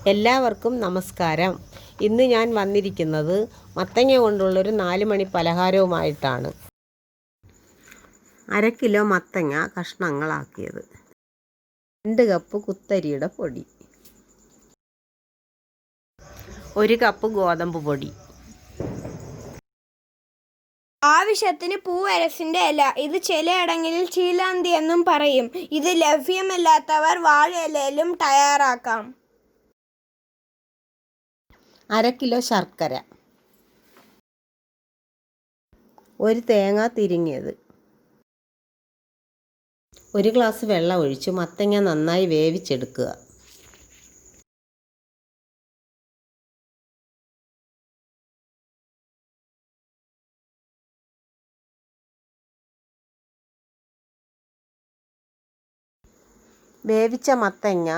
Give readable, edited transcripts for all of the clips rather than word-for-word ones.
എല്ലാവർക്കും നമസ്കാരം. ഇന്ന് ഞാൻ വന്നിരിക്കുന്നത് മത്തങ്ങ കൊണ്ടുള്ളൊരു 4 മണി പലഹാരവുമായിട്ടാണ്. 1/2 കിലോ മത്തങ്ങ കഷ്ണങ്ങളാക്കിയത്, 2 കപ്പ് കുത്തരിയുടെ പൊടി, 1 കപ്പ് ഗോതമ്പ് പൊടി, ആവശ്യത്തിന് പൂവരസിന്റെ ഇല. ഇത് ചിലയിടങ്ങളിൽ ചീലാന്തി എന്നും പറയും. ഇത് ലഭ്യമല്ലാത്തവർ വാഴയിലയിലും തയ്യാറാക്കാം. 1/2 കിലോ ശർക്കര, 1 തേങ്ങ തിരിങ്ങിയത്, 1 ഗ്ലാസ് വെള്ളം ഒഴിച്ച് മത്തങ്ങ നന്നായി വേവിച്ചെടുക്കുക. വേവിച്ച മത്തങ്ങ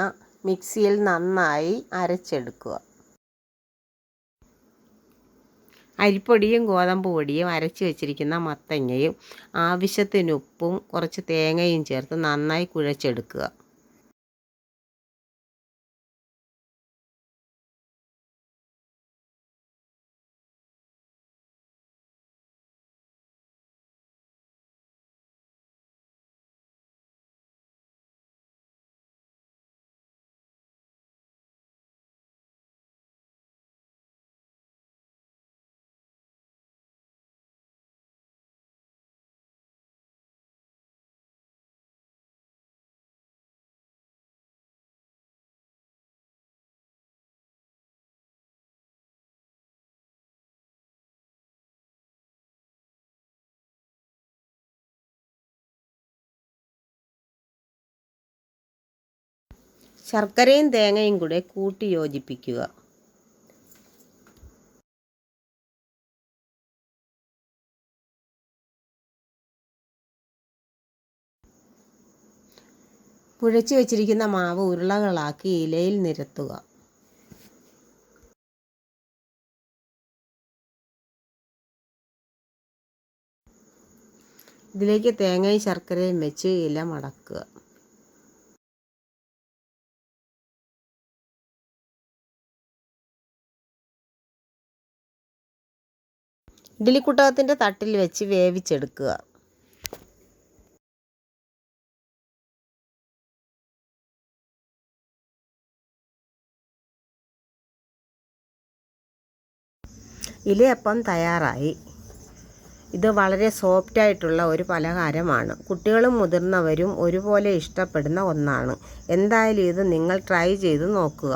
മിക്സിയിൽ നന്നായി അരച്ചെടുക്കുക. അരിപ്പൊടിയും ഗോതമ്പ് പൊടിയും അരച്ച് വെച്ചിരിക്കുന്ന മത്തങ്ങയും ആവശ്യത്തിന് ഉപ്പും കുറച്ച് തേങ്ങയും ചേർത്ത് നന്നായി കുഴച്ചെടുക്കുക. ശർക്കരയും തേങ്ങയും കൂടെ കൂട്ടി യോജിപ്പിക്കുക. കുഴച്ച് വെച്ചിരിക്കുന്ന മാവ് ഉരുളകളാക്കി ഇലയിൽ നിരത്തുക. ഇതിലേക്ക് തേങ്ങയും ശർക്കരയും വെച്ച് ഇല മടക്കുക. ഇഡ്ഡലിക്കുട്ടകത്തിൻ്റെ തട്ടിൽ വെച്ച് വേവിച്ചെടുക്കുക. ഇലയപ്പം തയ്യാറായി. ഇത് വളരെ സോഫ്റ്റായിട്ടുള്ള ഒരു പലഹാരമാണ്. കുട്ടികളും മുതിർന്നവരും ഒരുപോലെ ഇഷ്ടപ്പെടുന്ന ഒന്നാണ്. എന്തായാലും ഇത് നിങ്ങൾ ട്രൈ ചെയ്ത് നോക്കുക.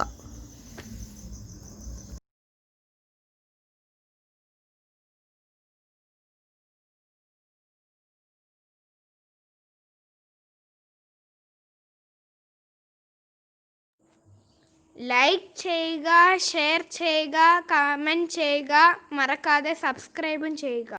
ലൈക്ക് ചെയ്യുക, ഷെയർ ചെയ്യുക, കമൻറ്റ് ചെയ്യുക, മറക്കാതെ സബ്സ്ക്രൈബും ചെയ്യുക.